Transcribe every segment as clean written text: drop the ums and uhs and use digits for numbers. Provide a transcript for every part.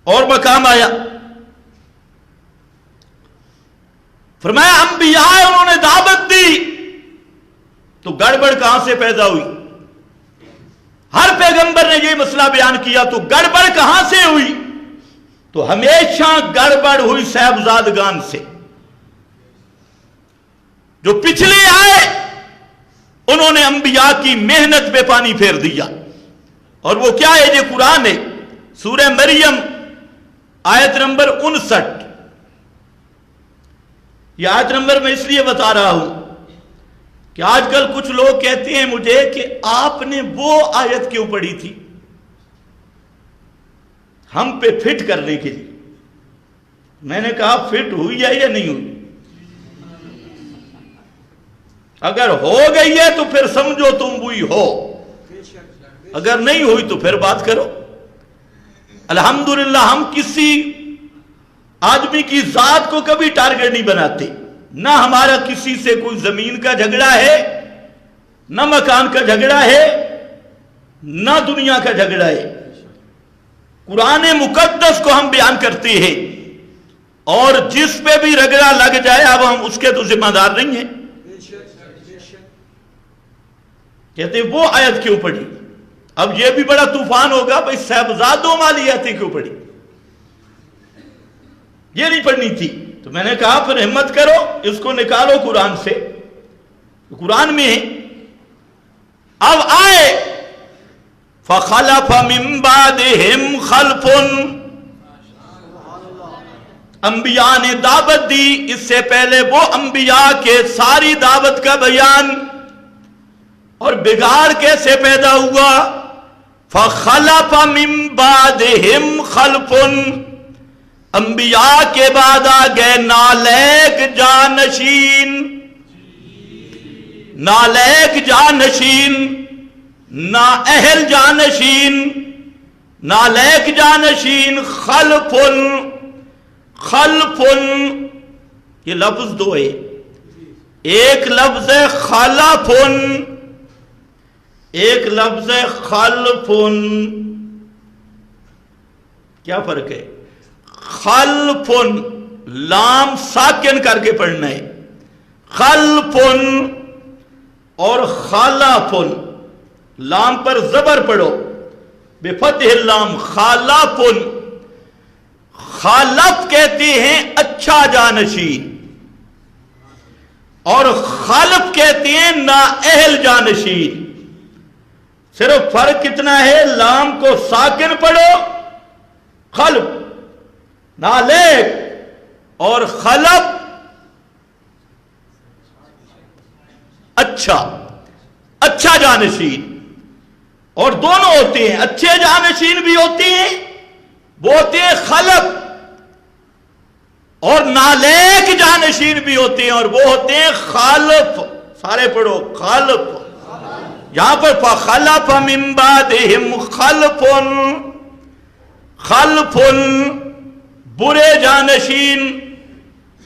اور مقام آیا. فرمایا انبیاء انہوں نے دعوت دی تو گڑبڑ کہاں سے پیدا ہوئی؟ ہر پیغمبر نے یہ مسئلہ بیان کیا تو گڑبڑ کہاں سے ہوئی؟ تو ہمیشہ گڑبڑ ہوئی صاحبزادگان سے. جو پچھلے آئے انہوں نے انبیاء کی محنت پہ پانی پھیر دیا. اور وہ کیا ہے؟ یہ قرآن ہے، سورہ مریم آیت نمبر 59. یہ آیت نمبر میں اس لیے بتا رہا ہوں کہ آج کل کچھ لوگ کہتے ہیں مجھے کہ آپ نے وہ آیت کیوں پڑھی تھی ہم پہ فٹ کرنے کے لیے. میں نے کہا فٹ ہوئی ہے یا نہیں ہوئی؟ اگر ہو گئی ہے تو پھر سمجھو تم ہوئی ہو، اگر نہیں ہوئی تو پھر بات کرو. الحمدللہ ہم کسی آدمی کی ذات کو کبھی ٹارگٹ نہیں بناتے. نہ ہمارا کسی سے کوئی زمین کا جھگڑا ہے، نہ مکان کا جھگڑا ہے، نہ دنیا کا جھگڑا ہے. قرآن مقدس کو ہم بیان کرتے ہیں اور جس پہ بھی رگڑا لگ جائے اب ہم اس کے تو ذمہ دار نہیں ہیں. کہتے ہیں وہ آیت کیوں پڑھی؟ اب یہ بھی بڑا طوفان ہوگا بھائی صاحبزادوں والی آیتیں کیوں پڑھی؟ یہ نہیں پڑھنی تھی. تو میں نے کہا پھر ہمت کرو اس کو نکالو قرآن سے. قرآن میں اب آئے فَخَلَفَ مِن بَعْدِهِمْ خَلْفٌ، انبیاء نے دعوت دی. اس سے پہلے وہ انبیاء کے ساری دعوت کا بیان اور بگاڑ کیسے پیدا ہوا. فَخَلَفَ مِن بَعْدِهِمْ خَلْفٌ، انبیاء کے بعد آ گئے نالیک جانشین. نالیک جانشین، نا اہل جانشین، نالیک جانشین. خلفن، خلفن یہ لفظ دو ہے. ایک لفظ ہے خلفن، ایک لفظ ہے خلفن. کیا فرق ہے؟ خلفن لام ساکن کر کے پڑھنا ہے، خلفن، اور خلفن لام پر زبر پڑھو بفتح اللام. خلفن، خلف کہتے ہیں اچھا جانشین اور خلف کہتے ہیں نا اہل جانشین. صرف فرق کتنا ہے؟ لام کو ساکن پڑھو خلف، نالیک، اور خلف اچھا، اچھا جانشین. اور دونوں ہوتے ہیں، اچھے جانشین بھی ہوتے ہیں وہ ہوتے ہیں خلف، اور نالیک جانشین بھی ہوتے ہیں اور وہ ہوتے ہیں خالف. سارے پڑھو خالف. یہاں پر فخلف من بعدہم خلفن، خلفن برے جانشین،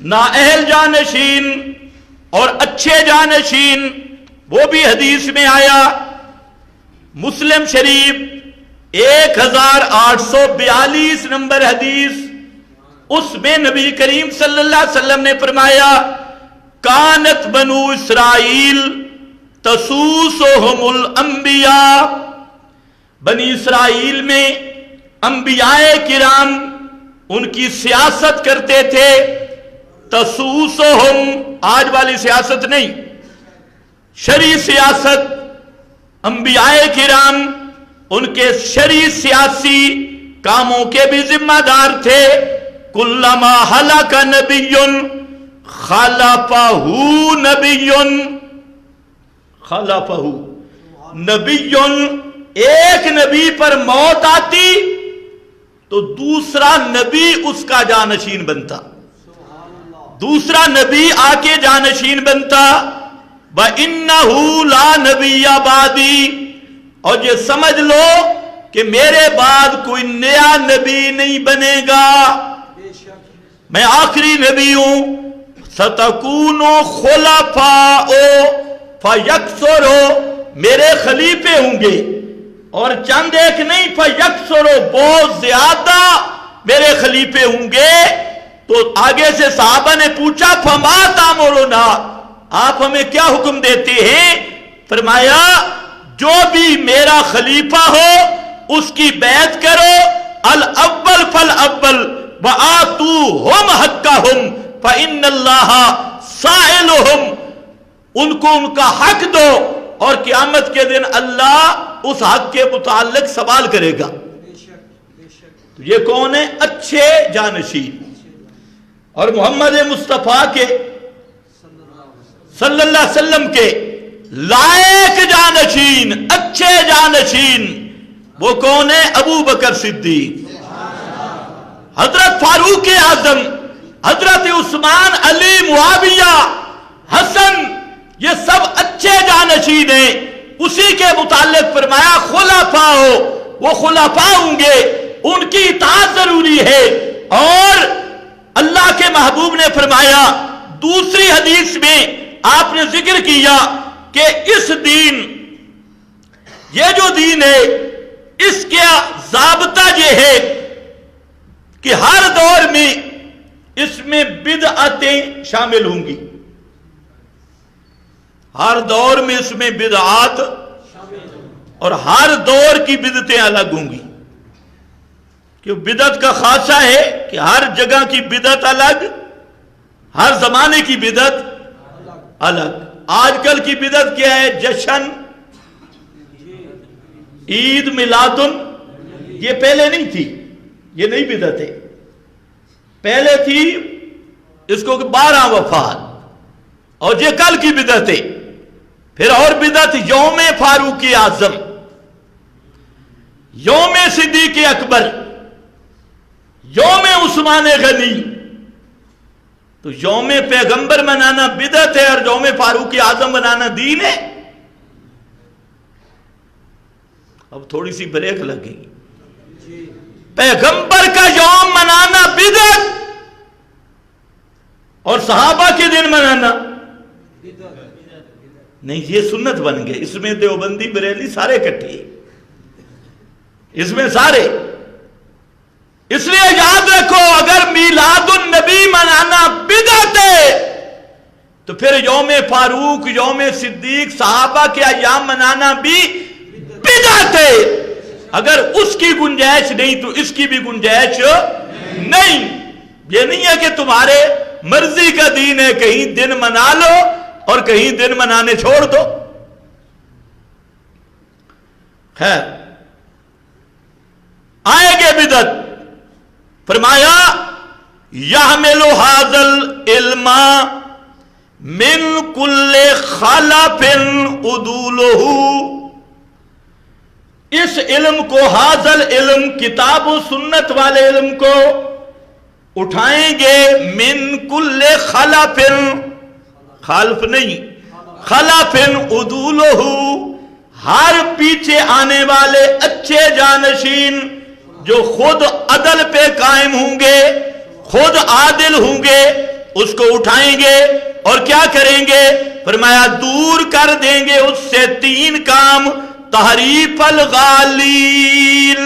نااہل جانشین اور اچھے جانشین. وہ بھی حدیث میں آیا، مسلم شریف 1842 نمبر حدیث. اس میں نبی کریم صلی اللہ علیہ وسلم نے فرمایا کانت بنو اسرائیل تسوسہم الانبیاء، بنی اسرائیل میں انبیاء کرام ان کی سیاست کرتے تھے. تسوسہم آج والی سیاست نہیں، شرعی سیاست. انبیاء کرام ان کے شرعی سیاسی کاموں کے بھی ذمہ دار تھے. کلما ہلک نبی خلفہ نبی، خلفہ نبی، ایک نبی پر موت آتی تو دوسرا نبی اس کا جانشین بنتا، دوسرا نبی آ کے جانشین بنتا. وَإِنَّهُ لَا نَبِيَّ بَعْدِي، اور یہ سمجھ لو کہ میرے بعد کوئی نیا نبی نہیں بنے گا، میں آخری نبی ہوں. سَتَكُونُ خُلَفَاءُ فَيَكْثُرُ، میرے خلیفے ہوں گے اور چند ایک نہیں، فَيَكْثُرُ بہت زیادہ میرے خلیفے ہوں گے. تو آگے سے صحابہ نے پوچھا فما تامرنا، آپ ہمیں کیا حکم دیتے ہیں؟ فرمایا جو بھی میرا خلیفہ ہو اس کی بیعت کرو، الاول فالاول وآتوہم حقہم فإن اللہ سائلہم، ان کو ان کا حق دو اور قیامت کے دن اللہ اس حق کے متعلق سوال کرے گا. یہ کون ہے؟ اچھے جانشین اور محمد مصطفیٰ کے صلی اللہ علیہ وسلم کے لائق جانشین، اچھے جانشین وہ کون ہے؟ ابو بکر صدیق، حضرت فاروق اعظم، حضرت عثمان، علی، معاویہ، حسن، یہ سب اچھے جانشین ہیں. اسی کے متعلق فرمایا خلفاء ہو، وہ خلفاء ہوں گے، ان کی اطاعت ضروری ہے. اور اللہ کے محبوب نے فرمایا دوسری حدیث میں آپ نے ذکر کیا کہ اس دین، یہ جو دین ہے اس کا ضابطہ یہ ہے کہ ہر دور میں اس میں بدعتیں شامل ہوں گی. ہر دور میں اس میں بدعات، اور ہر دور کی بدعتیں الگ ہوں گی. کہ بدعت کا خاصہ ہے کہ ہر جگہ کی بدعت الگ، ہر زمانے کی بدعت الگ. آج کل کی بدعت کیا ہے؟ جشن، عید، میلاد، یہ پہلے نہیں تھی، یہ نئی بدعت ہے. پہلے تھی اس کو 12 وفات، اور یہ کل کی بدعت ہے. پھر اور بدعت یوم فاروق اعظم، یوم صدیق اکبر، یوم عثمان غنی. تو یوم پیغمبر منانا بدعت ہے اور یوم فاروق اعظم منانا دین ہے. اب تھوڑی سی بریک لگے گی. پیغمبر کا یوم منانا بدعت اور صحابہ کے دن منانا نہیں، یہ سنت بن گئے. اس میں دیوبندی، بریلی سارے اکٹھے، اس میں سارے. اس لیے یاد رکھو اگر میلاد النبی منانا بدعت ہے تو پھر یوم فاروق، یوم صدیق، صحابہ کے ایام منانا بھی بدعت ہے. اگر اس کی گنجائش نہیں تو اس کی بھی گنجائش نہیں. یہ نہیں ہے کہ تمہارے مرضی کا دین ہے، کہیں دن منا لو اور کہیں دن منانے چھوڑ دو. خیر، آئے گے بدعت. فرمایا یحمل ھذا العلم من کل خلف عدولہ، اس علم کو، ھذا العلم، کتاب و سنت والے علم کو اٹھائیں گے من کل خلف، خالف نہیں، خلف عدولہ، ہر پیچھے آنے والے اچھے جانشین جو خود عدل پہ قائم ہوں گے، خود عادل ہوں گے، اس کو اٹھائیں گے اور کیا کریں گے؟ فرمایا دور کر دیں گے اس سے 3 کام. تحریف الغالین،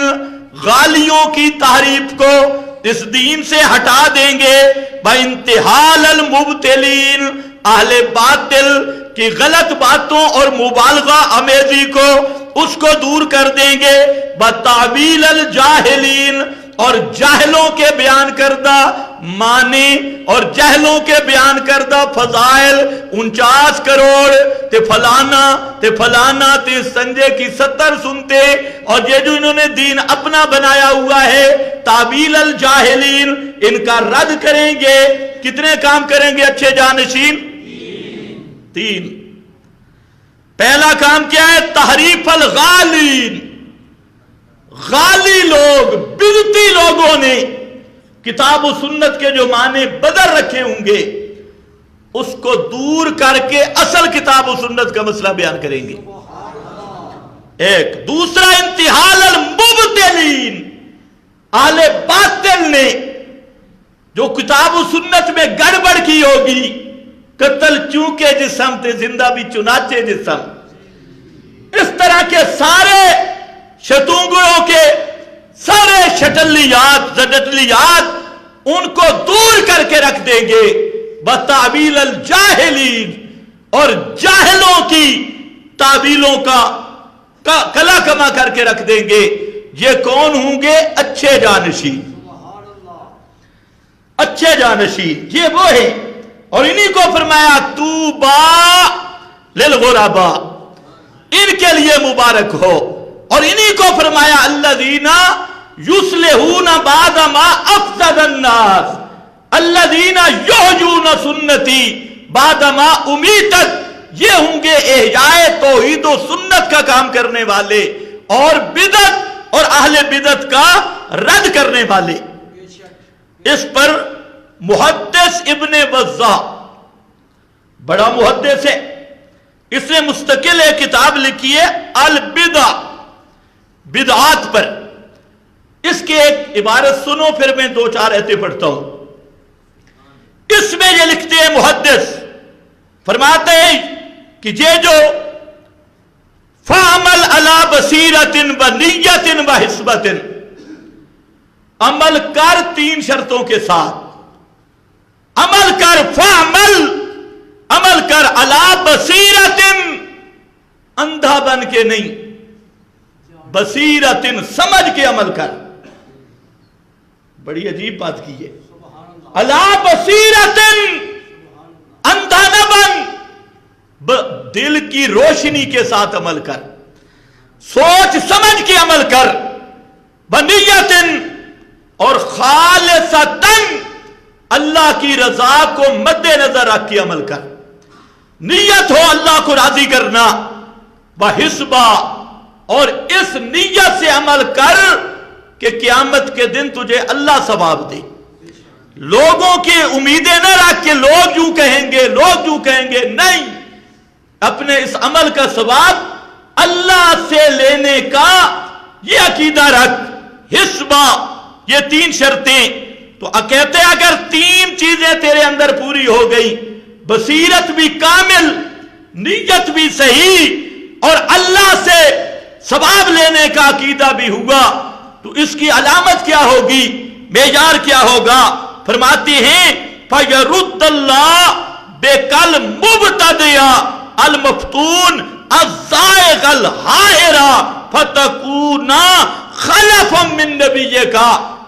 غالیوں کی تحریف کو اس دین سے ہٹا دیں گے. بانتحال المبتلین، اہل باطل کی غلط باتوں اور مبالغہ امیزی کو اس کو دور کر دیں گے. بتعویل الجاہلین، اور جاہلوں کے بیان کردہ معنی اور جاہلوں کے بیان کردہ فضائل 49 کروڑ تے فلانا تے سنجے کی 70 سنتے، اور یہ جو انہوں نے دین اپنا بنایا ہوا ہے تعویل الجاہلین، ان کا رد کریں گے. کتنے کام کریں گے اچھے جانشین؟ 3. پہلا کام کیا ہے؟ تحریف الغالین. غالی لوگ، بدعتی لوگوں نے کتاب و سنت کے جو معنی بدل رکھے ہوں گے اس کو دور کر کے اصل کتاب و سنت کا مسئلہ بیان کریں گے. ایک. دوسرا انتحال المبتلین، اہل باطل نے جو کتاب و سنت میں گڑبڑ کی ہوگی، قتل چونکہ جسم تے زندہ بھی چنانچہ جسم، اس طرح کے سارے شتونگروں کے، سارے شٹلیات زڈلیات ان کو دور کر کے رکھ دیں گے. بتعبیل الجاہلین، اور جاہلوں کی تعبیلوں کا کلا کما کر کے رکھ دیں گے. یہ کون ہوں گے؟ اچھے جانشین. اچھے جانشین یہ وہ ہیں، اور انہی کو فرمایا توبا للغرباء، ان کے لیے مبارک ہو. اور انہی کو فرمایا الذین یصلحون بعد ما افسد الناس الذین یحیون سنتی بعد ما امیتت. یہ ہوں گے احیاء توحید و سنت کا کام کرنے والے، اور بدعت اور اہل بدعت کا رد کرنے والے. اس پر محدث ابن وضاح بڑا محدث ہے، اس نے مستقل ایک کتاب لکھی ہے البدع، بدعات پر. اس کے ایک عبارت سنو، پھر میں دو چار ایتیں پڑھتا ہوں. اس میں یہ لکھتے ہیں محدث، فرماتے ہیں کہ یہ جو فعمل علی بصیرت و نیت و حسبت، عمل کر تین شرطوں کے ساتھ. عمل کر فعمل، عمل کر علی بصیرت، اندھا بن کے نہیں، بصیرت سمجھ کے عمل کر. بڑی عجیب بات کی ہے. علی بصیرت، اندھا نہ بن، دل کی روشنی کے ساتھ عمل کر، سوچ سمجھ کے عمل کر. بنیت، اور خالصتاً اللہ کی رضا کو مد نظر رکھ کے عمل کر. نیت ہو اللہ کو راضی کرنا. بحسبا، اور اس نیت سے عمل کر کہ قیامت کے دن تجھے اللہ ثواب دے. لوگوں کی امیدیں نہ رکھ کے لوگ یوں کہیں گے، لوگ یوں کہیں گے، نہیں. اپنے اس عمل کا ثواب اللہ سے لینے کا یہ عقیدہ رکھ. حسبا، یہ تین شرطیں. تو کہتے ہیں اگر تین چیزیں تیرے اندر پوری ہو گئی، بصیرت بھی کامل، نیت بھی صحیح، اور اللہ سے ثواب لینے کا عقیدہ بھی ہوا، تو اس کی علامت کیا ہوگی، معیار کیا ہوگا؟ فرماتے ہیں فَيَرُدَّ اللَّهُ بِكَ الْمُبْتَدِعَ الْمَفْتُونَ الزَّائِغَ الْحَائِرَ فَتَكُونَ خَلَفًا مِّن نَّبِيِّكَ.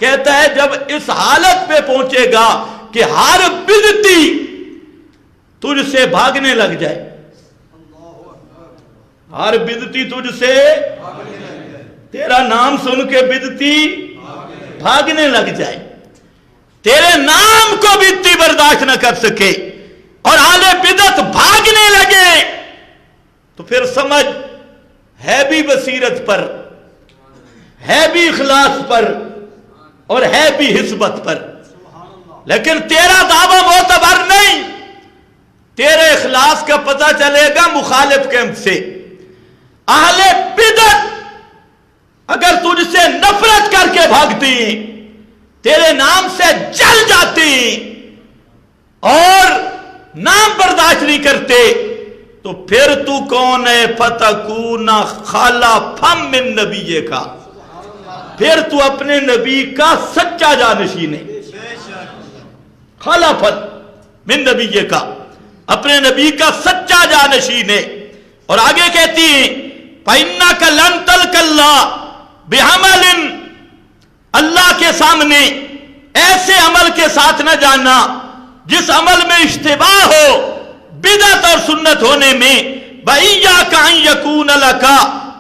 کہتا ہے جب اس حالت پہ پہنچے گا کہ ہر بدعتی تجھ سے بھاگنے لگ جائے، ہر بدعتی تجھ سے، تیرا نام سن کے بدعتی بھاگنے لگ جائے، تیرے نام کو بدعتی برداشت نہ کر سکے، اور اہل بدعت بھاگنے لگے، تو پھر سمجھ ہے بھی بصیرت پر، ہے بھی اخلاص پر، اور ہے بھی حسبت پر، لیکن تیرا دعویٰ معتبر نہیں. تیرے اخلاص کا پتہ چلے گا مخالف کیمپ سے. اہل بدعت اگر تجھ سے نفرت کر کے بھاگتی، تیرے نام سے جل جاتی، اور نام برداشت نہیں کرتے، تو پھر تو کون ہے؟ فَتَكُونَ خَلَفًا مِّن نَّبِيِّكَ. پھر تو اپنے نبی کا سچا جانشین ہے. خلافت من نبیِّکَ، اپنے نبی کا سچا جانشین ہے. اور آگے کہتی ہیں فَإِنَّكَ لَن تَلْقَ اللَّهَ بِعَمَلٍ، اللہ کے سامنے ایسے عمل کے ساتھ نہ جانا جس عمل میں اشتباہ ہو، بدعت اور سنت ہونے میں. وَإِيَّاكَ أَن يَكُونَ لَكَ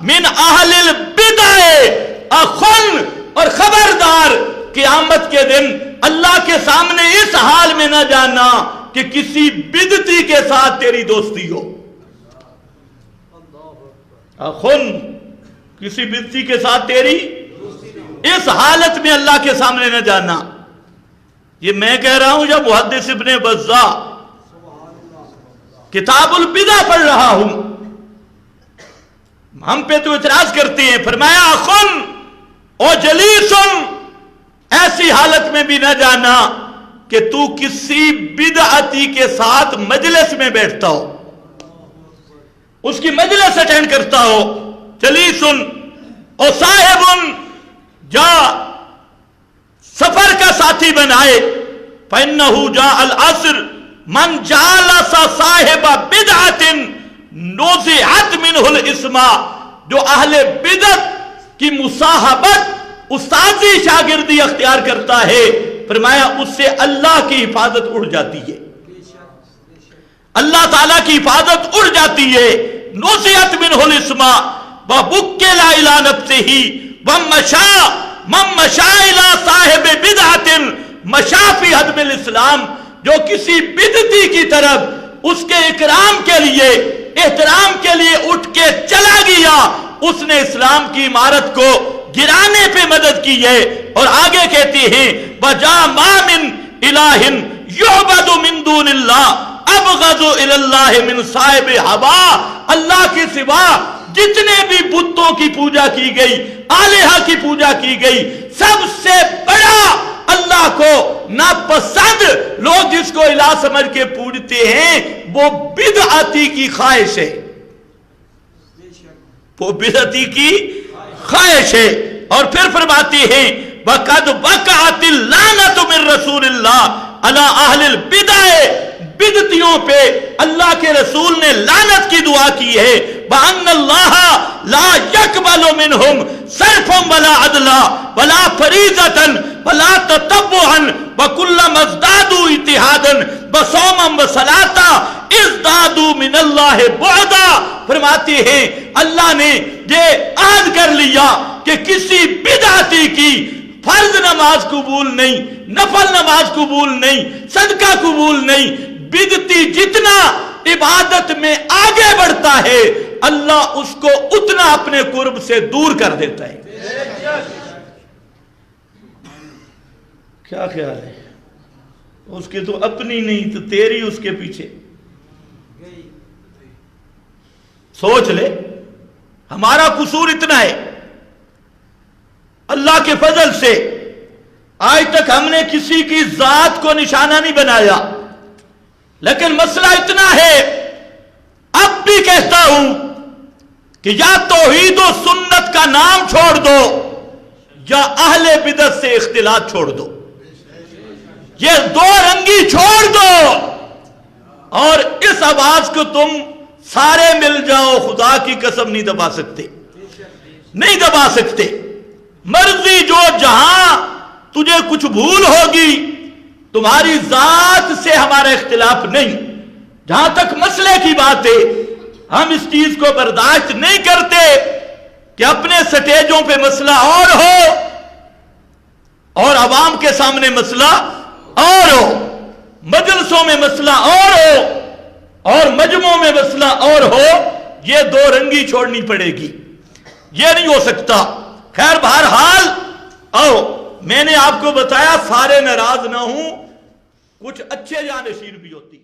مِنْ أَهْلِ الْبِدْعِ اخن، اور خبردار قیامت کے دن اللہ کے سامنے اس حال میں نہ جانا کہ کسی بدعتی کے ساتھ تیری دوستی ہو. اخن، کسی بدعتی کے ساتھ تیری، اس حالت میں اللہ کے سامنے نہ جانا. یہ میں کہہ رہا ہوں یا محدث ابن وضاح کتاب البدع پڑھ رہا ہوں. ہم پہ تو اعتراض کرتے ہیں. فرمایا اخن او جلیسن، ایسی حالت میں بھی نہ جانا کہ تو کسی بدعتی کے ساتھ مجلس میں بیٹھتا ہو، اس کی مجلس اٹینڈ کرتا ہو. جلیسن او صاحبن، جا سفر کا ساتھی بنائے، فَإِنَّهُ جَاءَ الْعَصْرُ مَنْ جَالَسَ صَاحِبَ بِدْعَةٍ نُزِعَتْ مِنْهُ الْإِسْمَاء، جو اہل بدعت کی مصاحبت استاذی شاگردی اختیار کرتا ہے، فرمایا اس سے اللہ کی حفاظت اڑ جاتی ہے، اللہ تعالیٰ کی حفاظت اڑ جاتی ہے۔ نُزِعَتْ مِنْهُ الْإِسْمَاء وَبُكِّلَ إِلَى نَفْسِهِ وَمَشَى مَن مَشَى إِلَى صَاحِبِ بِدْعَةٍ مَشَى فِي حَدْمِ الْإِسْلَام، جو کسی بدعتی کی طرف اس کے اکرام کے لیے، احترام کے لیے اٹھ کے چلا گیا، اس نے اسلام کی عمارت کو گرانے پہ مدد کی ہے۔ اور آگے کہتے ہیں وَجَا مَا مِن إِلَٰهٍ يُعْبَدُ مِن دُونِ اللَّهِ أَبْغَضُ إِلَى اللَّهِ مِن صَاحِبِ هَوَىٰ، اللہ کے سوا جتنے بھی بتوں کی پوجا کی گئی، آلہہ کی پوجا کی گئی، سب سے بڑا اللہ کو ناپسند لوگ جس کو الہ سمجھ کے پوجتے ہیں وہ بدعتی کی خواہش ہے، وہ بدعتی کی خواہش ہے۔ اور پھر فرماتے ہیں وَقَدْ وَقَعَتِ اللَّعْنَةُ مِن رَسُولِ اللَّهِ عَلَىٰ أَهْلِ الْبِدْعِ، بدعتیوں پہ اللہ کے رسول نے لعنت کی دعا کی ہے۔ وَأَنَّ اللَّهَ لَا يَقْبَلُ مِنْهُمْ صَرْفًا وَلَا عَدْلًا وَلَا فَرِيضَةً وَلَا تَطَوُّعًا وَكُلَّمَا ازْدَادُوا اجْتِهَادًا وَصَوْمًا وَصَلَاةً ازْدَادُوا مِنَ اللَّهِ بُعْدًا، فرماتے ہیں اللہ نے یہ عہد کر لیا کہ کسی بدعتی کی فرض نماز قبول نہیں، نفل نماز قبول نہیں، صدقہ قبول نہیں۔ بدعتی جتنا عبادت میں آگے بڑھتا ہے اللہ اس کو اتنا اپنے قرب سے دور کر دیتا ہے۔ کیا خیال ہے؟ اس کی تو اپنی نہیں تو تیری اس کے پیچھے۔ سوچ لے ہمارا قصور اتنا ہے، اللہ کے فضل سے آج تک ہم نے کسی کی ذات کو نشانہ نہیں بنایا، لیکن مسئلہ اتنا ہے، اب بھی کہتا ہوں کہ یا توحید و سنت کا نام چھوڑ دو یا اہل بدعت سے اختلاط چھوڑ دو، یہ دو رنگی چھوڑ دو، اور اس آواز کو تم سارے مل جاؤ خدا کی قسم نہیں دبا سکتے، نہیں دبا سکتے۔ مرضی جو جہاں تجھے کچھ بھول ہوگی، تمہاری ذات سے ہمارا اختلاف نہیں۔ جہاں تک مسئلے کی بات ہے ہم اس چیز کو برداشت نہیں کرتے کہ اپنے سٹیجوں پہ مسئلہ اور ہو اور عوام کے سامنے مسئلہ اور ہو، مجلسوں میں مسئلہ اور ہو اور مجمعوں میں مسئلہ اور ہو، یہ دو رنگی چھوڑنی پڑے گی، یہ نہیں ہو سکتا۔ خیر بہرحال آؤ، میں نے آپ کو بتایا سارے ناراض نہ ہوں، کچھ اچھے جانشین بھی ہوتی